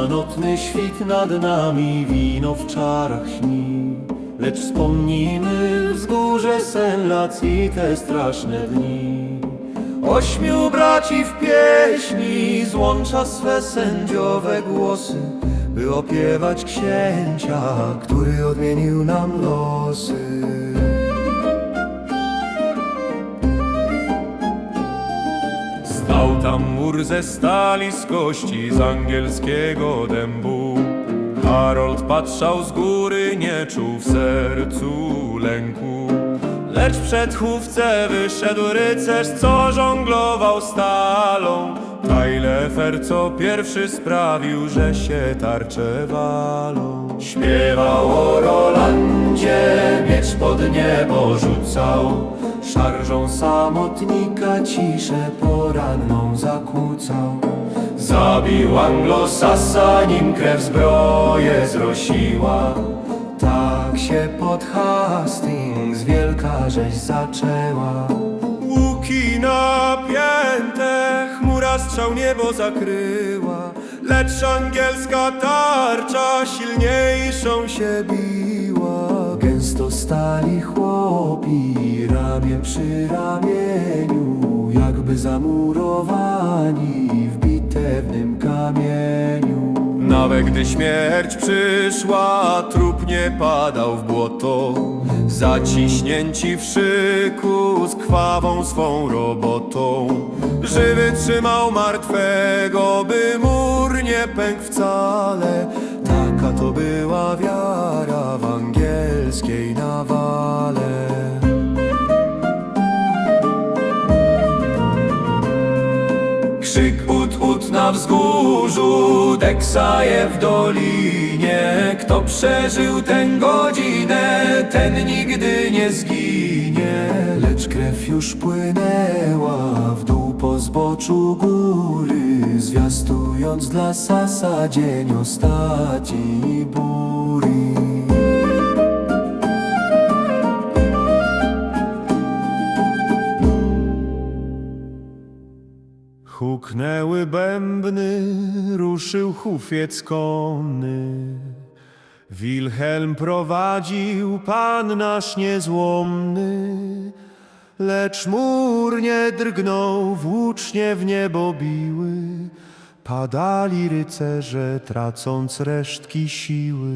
Nocny świt nad nami wino w czarach śni. Lecz wspomnijmy wzgórze Senlac i te straszne dni. 8 braci w pieśni złącza swe sędziowe głosy, by opiewać księcia, który odmienił nam losy. Stał tam mur ze stali, z kości, z angielskiego dębu. Harold patrzał z góry, nie czuł w sercu lęku. Lecz przed chówce wyszedł rycerz, co żonglował stalą. Tajlefer, co pierwszy sprawił, że się tarcze walą. Śpiewał o Rolandzie, miecz pod niebo rzucał. Szarżą samotnika ciszę poranną zakłócał. Zabił Anglosasa, nim krew zbroję zrosiła. Tak się pod Hastings wielka rzeź zaczęła. Łuki napięte, chmura strzał niebo zakryła. Lecz angielska tarcza silniejszą się biła. Gęsto stali chłopi, ramię przy ramieniu, jakby zamurowani w bitewnym kamieniu. Nawet gdy śmierć przyszła, trup nie padał w błoto. Zaciśnięci w szyku z krwawą swą robotą. Żywy trzymał martwego, by mur nie pękł wcale. Taka to była wiara w angielskiej nawale. Krzyk ut na wzgórzu, Deksaje w dolinie. Kto przeżył tę godzinę, ten nigdy nie zginie. Lecz krew już płynęła w dół po zboczu góry, zwiastując dla Sasa dzień ostatni burzy. Huknęły bębny, ruszył hufiec konny. Wilhelm prowadził, Pan nasz niezłomny. Lecz mur nie drgnął, włócznie w niebo biły. Padali rycerze, tracąc resztki siły.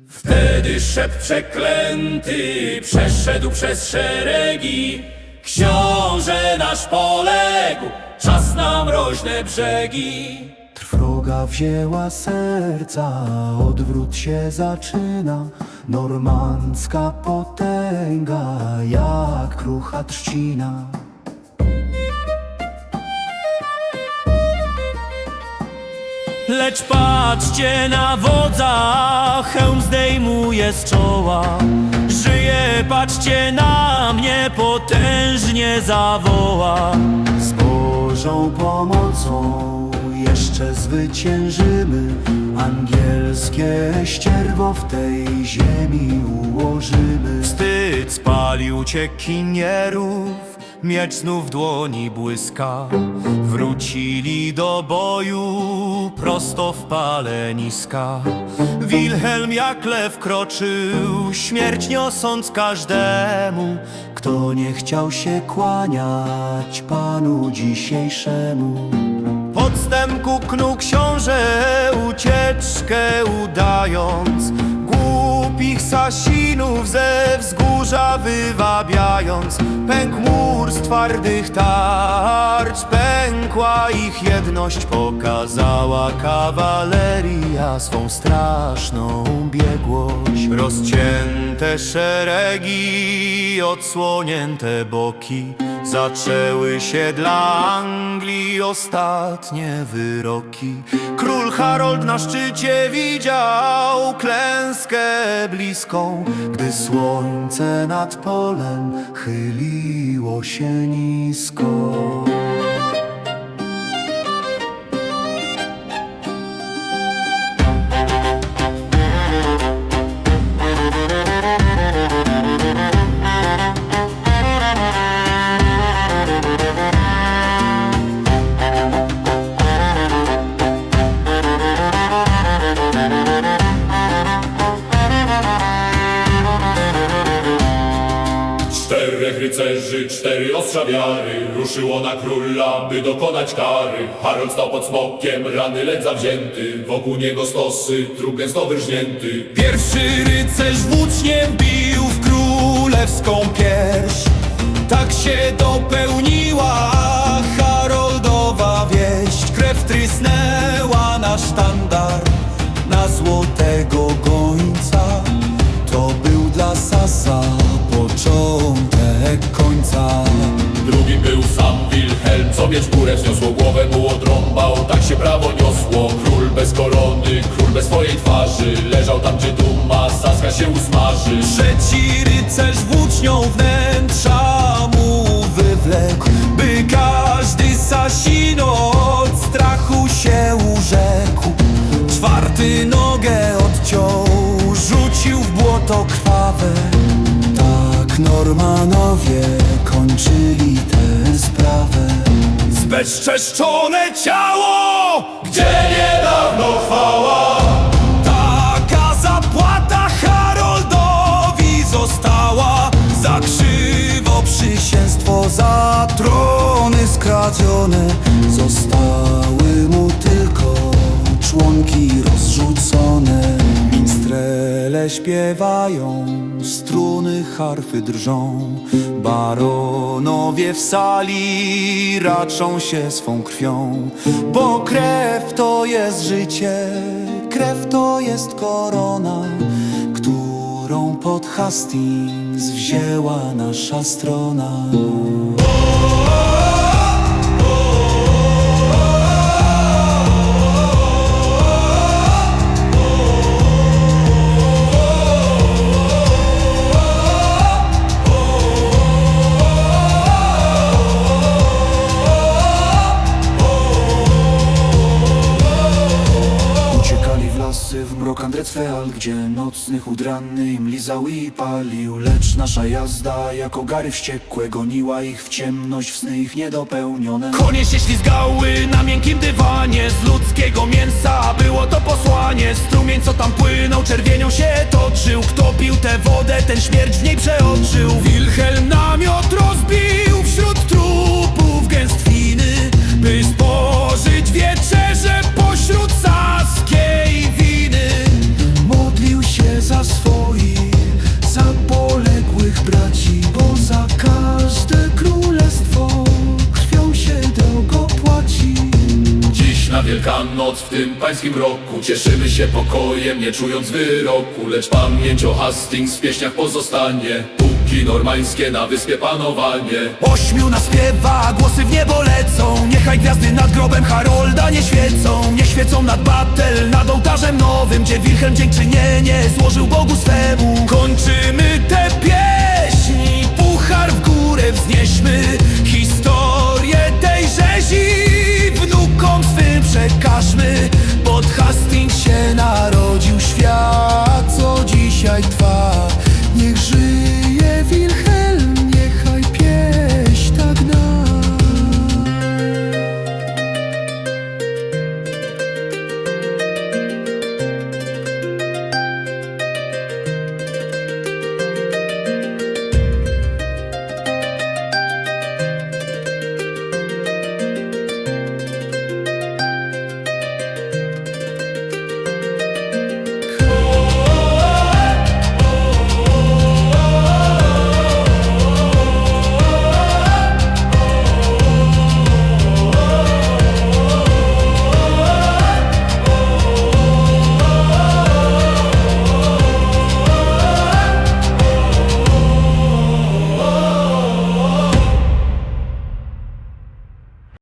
Wtedy szept przeklęty przeszedł przez szeregi. Książę nasz poległ, czas na mroźne brzegi. Trwoga wzięła serca, odwrót się zaczyna. Normandzka potęga, jak krucha trzcina. Lecz patrzcie na wodza, hełm zdejmuje z czoła. Żyje, patrzcie na mnie, potężnie zawoła. Z Bożą pomocą jeszcze zwyciężymy. Angielskie ścierwo w tej ziemi ułożymy. Wstyd spalił uciekinierów, miecz znów w dłoni błyska. Wrócili do boju prosto w paleniska. Wilhelm jak lew kroczył, śmierć niosąc każdemu, kto nie chciał się kłaniać Panu dzisiejszemu. Podstęp kuknął książę, ucieczkę udając. Głupich Sasinów ze wzgórza wywabiając. Pękł mur z twardych tarcz, pękła ich jedność. Pokazała kawaleria swą straszną biegłość. Rozcięte szeregi, odsłonięte boki. Zaczęły się dla Anglii ostatnie wyroki. Król Harold na szczycie widział klęskę bliską, gdy słońce nad polem chyliło się nisko. 4 rycerzy, 4 ostrza wiary ruszyło na króla, by dokonać kary. Harold stał pod smokiem, rany lec zawzięty, wokół niego stosy, trup gęsto wyrżnięty. Pierwszy rycerz włóczniem bił w królewską pierś. Tak się dopełniła Haroldowa wieść. Krew trysnęła na sztandar, na złotego gońca. To był dla Sasa początek końca. Drugim był sam Wilhelm, co miecz w górę wzniosło, głowę mu odrąbał, tak się prawo niosło. Król bez korony, król bez swojej twarzy, leżał tam, gdzie duma Saska się usmaży. Trzeci rycerz włócznią wnętrza mu wywlekł, by każdy Sasino od strachu się urzekł. Czwarty nogę odciął, rzucił w błoto krwawe. Tak Normanowie kończyli tę sprawę. Zbezczeszczone ciało, gdzie niedawno chwała. Taka zapłata Haroldowi została. Za krzywo przysięstwo, za trony skradzione. Zostały mu tylko członki rozrzucone. Minstrele śpiewają, struny harfy drżą. Baronowie w sali raczą się swą krwią. Bo krew to jest życie, krew to jest korona, którą pod Hastings wzięła nasza strona. W mrok Andrecfeal, gdzie nocnych udranny im lizał i palił. Lecz nasza jazda jako gary wściekłe goniła ich w ciemność, w sny ich niedopełnione. Konie się ślizgały na miękkim dywanie, z ludzkiego mięsa było to posłanie. Strumień, co tam płynął, czerwienią się toczył. Kto pił tę wodę, ten śmierć w niej przeoczył. Wilhelm namiot rozbił wśród trupów gęstwiny, by spożyć wieczerze pośród saskiej winy. Modlił się za swoich, za poległych braci, bo za każde królestwo krwią się drogo płaci. Dziś na Wielkanoc w tym pańskim roku cieszymy się pokojem, nie czując wyroku. Lecz pamięć o Hastings w pieśniach pozostanie, póki normańskie na wyspie panowanie. 8 naśpiewa, głosy w niebo lecą. Niechaj gwiazdy nad grobem Harolda nie świecą. Nie świecą nad Battel, nad ołtarzem nowym, gdzie Wilhelm dziękczynienie złożył Bogu swemu. Kończymy tę pieśń, puchar w górę wznieśmy. Historię tej rzezi wnukom swym przekażmy. Pod Hastings się narodził świat, co dzisiaj trwa.